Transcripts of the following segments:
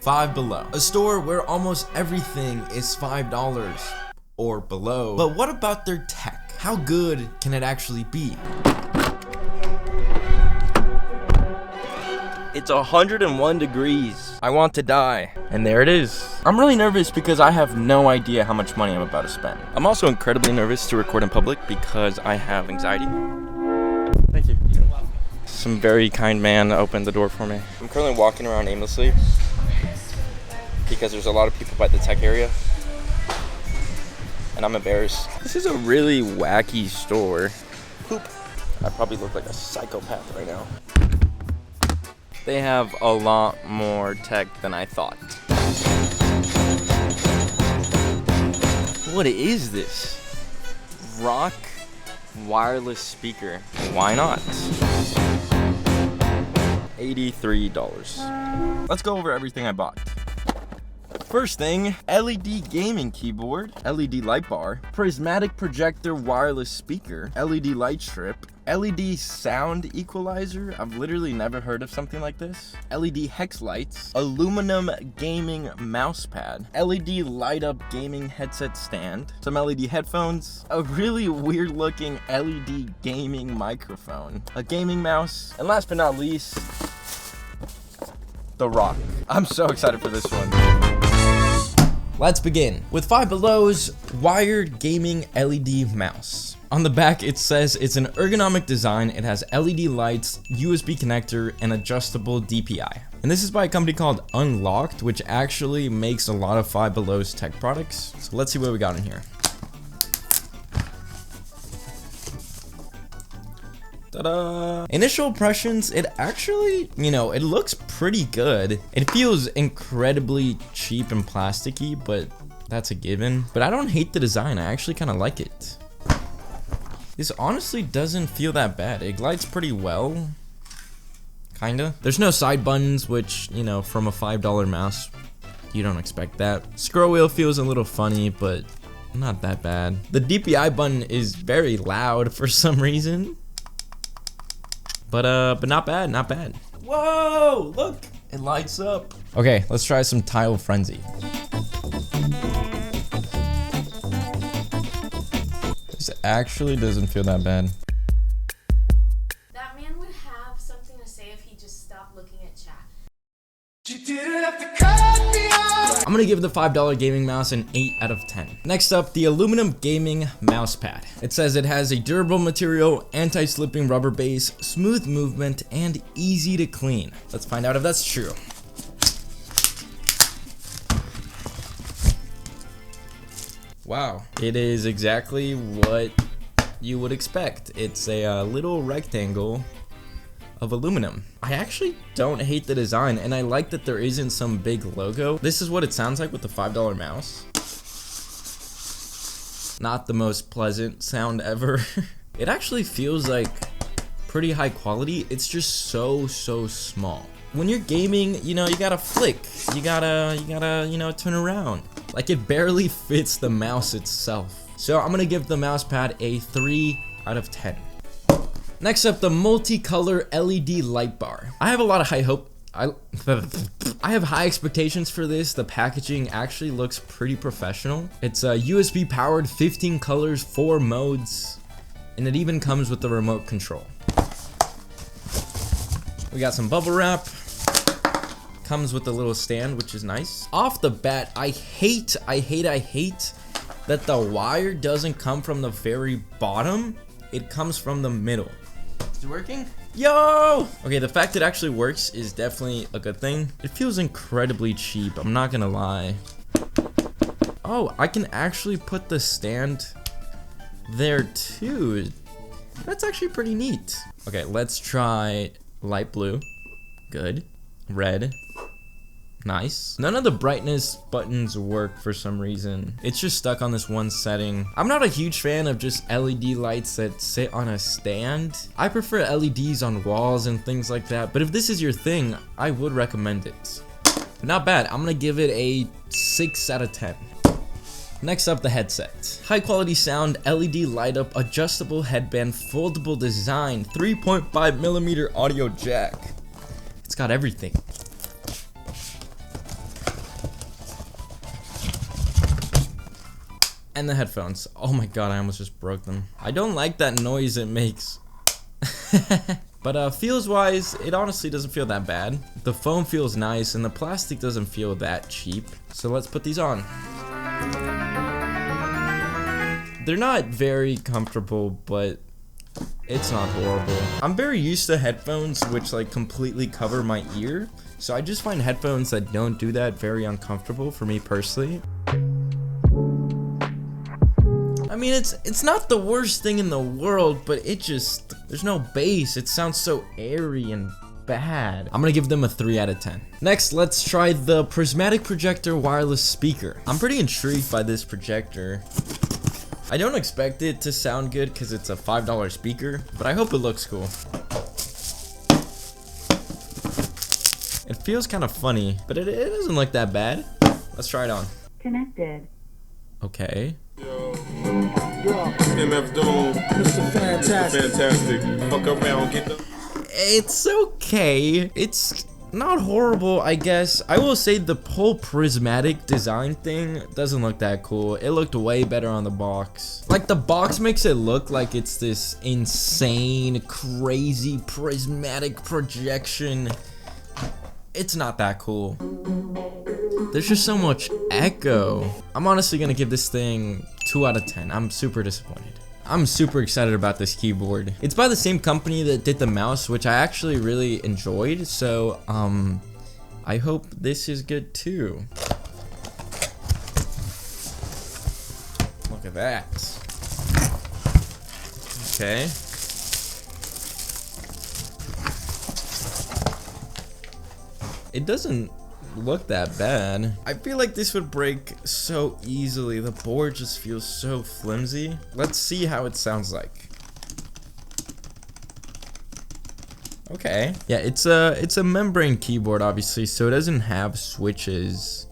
Five Below, a store where almost everything is $5 or below. But what about their tech? How good can it actually be? It's 101 degrees. I want to die. And there it is. I'm really nervous because I have no idea how much money I'm about to spend. I'm also incredibly nervous to record in public because I have anxiety. Thank you. Some very kind man opened the door for me. I'm currently walking around aimlessly because there's a lot of people by the tech area. And I'm embarrassed. This is a really wacky store. Poop. I probably look like a psychopath right now. They have a lot more tech than I thought. What is this? Rock wireless speaker. Why not? $83. Let's go over everything I bought. First thing, LED gaming keyboard, LED light bar, prismatic projector wireless speaker, LED light strip, LED sound equalizer. I've literally never heard of something like this. LED hex lights, aluminum gaming mouse pad, LED light up gaming headset stand, some LED headphones, a really weird looking LED gaming microphone, a gaming mouse, and last but not least, the rock. I'm so excited for this one. Let's begin with Five Below's wired gaming LED mouse. On the back, it says it's an ergonomic design. It has LED lights, USB connector, and adjustable DPI. And this is by a company called Unlocked, which actually makes a lot of Five Below's tech products. So let's see what we got in here. Ta-da! Initial impressions, it actually, it looks pretty good. It feels incredibly cheap and plasticky, but that's a given. But I don't hate the design. I actually kind of like it. This honestly doesn't feel that bad. It glides pretty well. Kinda. There's no side buttons, which, from a $5 mouse, you don't expect that. Scroll wheel feels a little funny, but not that bad. The DPI button is very loud for some reason. But not bad, not bad. Whoa, look, it lights up. Okay, let's try some Tile Frenzy. This actually doesn't feel that bad. That man would have something to say if he just stopped looking at chat. I'm gonna give the $5 gaming mouse an 8 out of 10. Next up, the aluminum gaming mouse pad. It says it has a durable material, anti-slipping rubber base, smooth movement, and easy to clean. Let's find out if that's true. Wow, it is exactly what you would expect. It's a little rectangle of aluminum. I actually don't hate the design, and I like that there isn't some big logo. This is what it sounds like with the $5 mouse. Not the most pleasant sound ever. It actually feels like pretty high quality. It's just so small. When you're gaming, you gotta flick. You gotta, turn around. Like, it barely fits the mouse itself. So I'm gonna give the mouse pad a 3 out of 10. Next up, the multicolor LED light bar. I have a lot of high hope. I have high expectations for this. The packaging actually looks pretty professional. It's a USB powered, 15 colors, 4 modes, and it even comes with the remote control. We got some bubble wrap. Comes with a little stand, which is nice. Off the bat, I hate that the wire doesn't come from the very bottom. It comes from the middle. Is it working? Yo! Okay, the fact it actually works is definitely a good thing. It feels incredibly cheap, I'm not gonna lie. Oh, I can actually put the stand there too. That's actually pretty neat. Okay, let's try light blue. Good. Red. Nice. None of the brightness buttons work for some reason. It's just stuck on this one setting. I'm not a huge fan of just LED lights that sit on a stand. I prefer LEDs on walls and things like that, but if this is your thing, I would recommend it. But not bad. I'm gonna give it a 6 out of 10. Next up, the headset. High quality sound, LED light up, adjustable headband, foldable design, 3.5mm audio jack. It's got everything. And the headphones. Oh my god, I almost just broke them. I don't like that noise it makes. But feels wise, it honestly doesn't feel that bad. The foam feels nice and the plastic doesn't feel that cheap. So let's put these on. They're not very comfortable, but it's not horrible. I'm very used to headphones which like completely cover my ear. So I just find headphones that don't do that very uncomfortable for me personally. I mean, it's not the worst thing in the world, but it just, there's no bass. It sounds so airy and bad. I'm gonna give them a 3 out of 10. Next, let's try the Prismatic Projector wireless speaker. I'm pretty intrigued by this projector. I don't expect it to sound good because it's a $5 speaker, but I hope it looks cool. It feels kind of funny, but it doesn't look that bad. Let's try it on. Connected. Okay. MF Doom, Mr. Fantastic. Fuck around, get the. It's okay. It's not horrible, I guess. I will say the whole prismatic design thing doesn't look that cool. It looked way better on the box. Like, the box makes it look like it's this insane, crazy prismatic projection. It's not that cool. There's just so much echo. I'm honestly gonna give this thing 2 out of 10. I'm super disappointed. I'm super excited about this keyboard. It's by the same company that did the mouse, which I actually really enjoyed. So, I hope this is good too. Look at that. Okay. It doesn't look that bad. I feel like this would break so easily. The board just feels so flimsy. Let's see how it sounds like. Okay. Yeah, it's a membrane keyboard, obviously, so it doesn't have switches.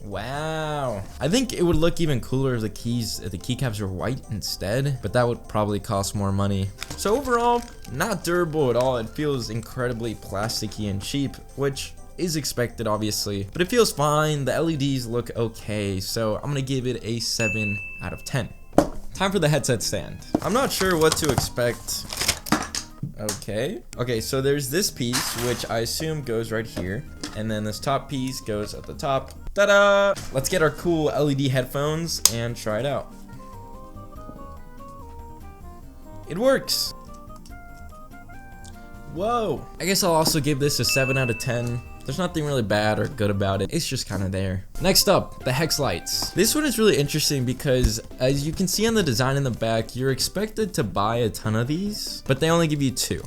Wow. I think it would look even cooler if the keycaps were white instead, but that would probably cost more money. So overall, not durable at all. It feels incredibly plasticky and cheap, which is expected, obviously, but it feels fine. The LEDs look okay, so I'm gonna give it a 7 out of 10. Time for the headset stand. I'm not sure what to expect. Okay, so there's this piece, which I assume goes right here, and then this top piece goes at the top. Ta-da! Let's get our cool LED headphones and try it out. It works! Whoa! I guess I'll also give this a 7 out of 10. There's nothing really bad or good about it. It's just kind of there. Next up, the Hex Lights. This one is really interesting because, as you can see on the design in the back, you're expected to buy a ton of these, but they only give you 2.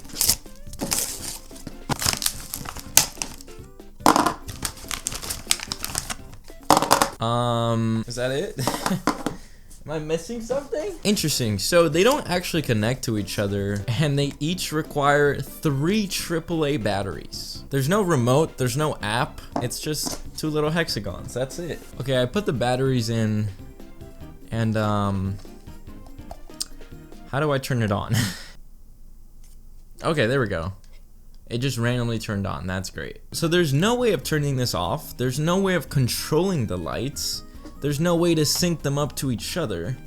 Is that it? Am I missing something? Interesting. So they don't actually connect to each other, and they each require 3 AAA batteries. There's no remote, there's no app. It's just 2 little hexagons. That's it. Okay, I put the batteries in, and how do I turn it on? Okay, there we go. It just randomly turned on. That's great. So there's no way of turning this off. There's no way of controlling the lights. There's no way to sync them up to each other.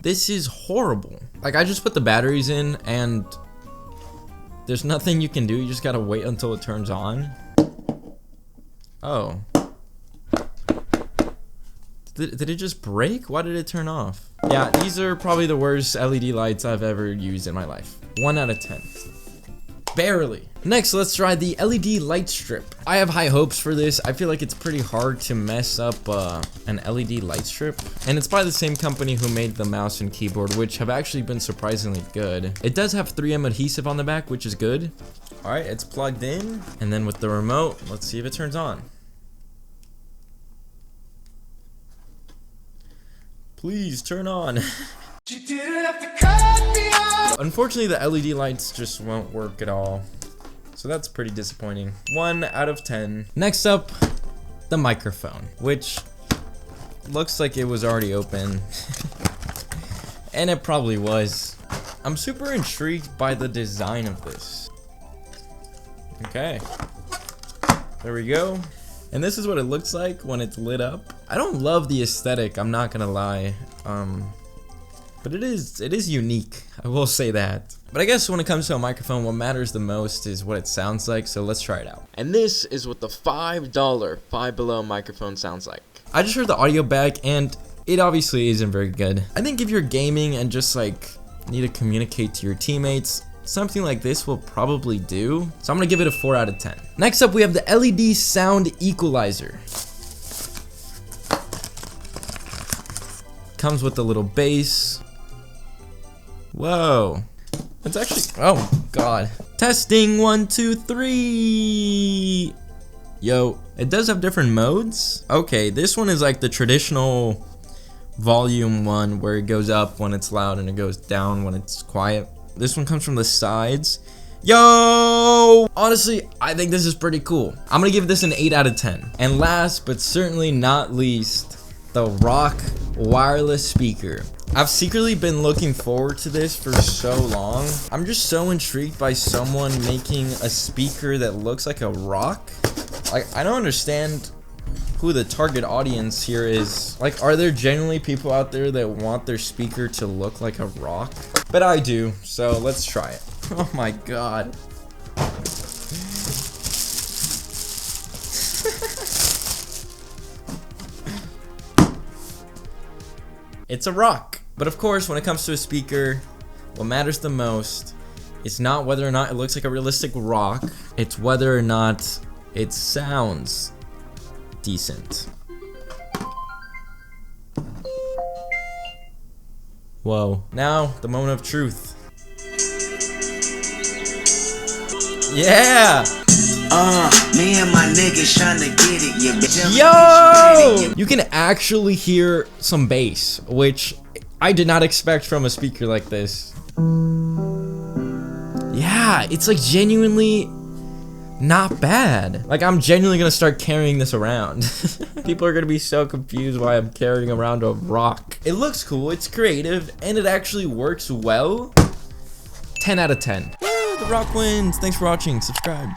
This is horrible. Like, I just put the batteries in and there's nothing you can do. You just gotta wait until it turns on. Oh. Did it just break? Why did it turn off? Yeah, these are probably the worst LED lights I've ever used in my life. 1 out of 10. Barely. Next, let's try the LED light strip. I have high hopes for this. I feel like it's pretty hard to mess up an LED light strip. And it's by the same company who made the mouse and keyboard, which have actually been surprisingly good. It does have 3M adhesive on the back, which is good. All right, it's plugged in. And then with the remote, let's see if it turns on. Please turn on. You didn't have to cut me off. Unfortunately, the LED lights just won't work at all. So that's pretty disappointing. 1 out of 10. Next up, the microphone, which looks like it was already open. And it probably was. I'm super intrigued by the design of this. Okay. There we go. And this is what it looks like when it's lit up. I don't love the aesthetic, I'm not gonna lie. But it is unique, I will say that. But I guess when it comes to a microphone, what matters the most is what it sounds like, so let's try it out. And this is what the $5 Five Below microphone sounds like. I just heard the audio back, and it obviously isn't very good. I think if you're gaming and just like need to communicate to your teammates, something like this will probably do. So I'm gonna give it a 4 out of 10. Next up, we have the LED sound equalizer. Comes with a little bass. Whoa. It's actually, oh god. Testing, 1, 2, 3. Yo, it does have different modes. Okay, this one is like the traditional volume one where it goes up when it's loud and it goes down when it's quiet. This one comes from the sides. Yo! Honestly, I think this is pretty cool. I'm gonna give this an 8 out of 10. And last but certainly not least, the Rock wireless speaker. I've secretly been looking forward to this for so long. I'm just so intrigued by someone making a speaker that looks like a rock. Like, I don't understand who the target audience here is. Like, are there genuinely people out there that want their speaker to look like a rock? But I do, so let's try it. Oh my god. It's a rock. But of course, when it comes to a speaker, what matters the most is not whether or not it looks like a realistic rock, it's whether or not it sounds decent. Whoa. Now, the moment of truth. Yeah! Me and my niggas tryna get it, you bitch. Yo! You can actually hear some bass, which I did not expect from a speaker like this. Yeah, it's like genuinely not bad. Like, I'm genuinely gonna start carrying this around. People are gonna be so confused why I'm carrying around a rock. It looks cool, it's creative, and it actually works well. 10 out of 10. Woo, the rock wins. Thanks for watching. Subscribe.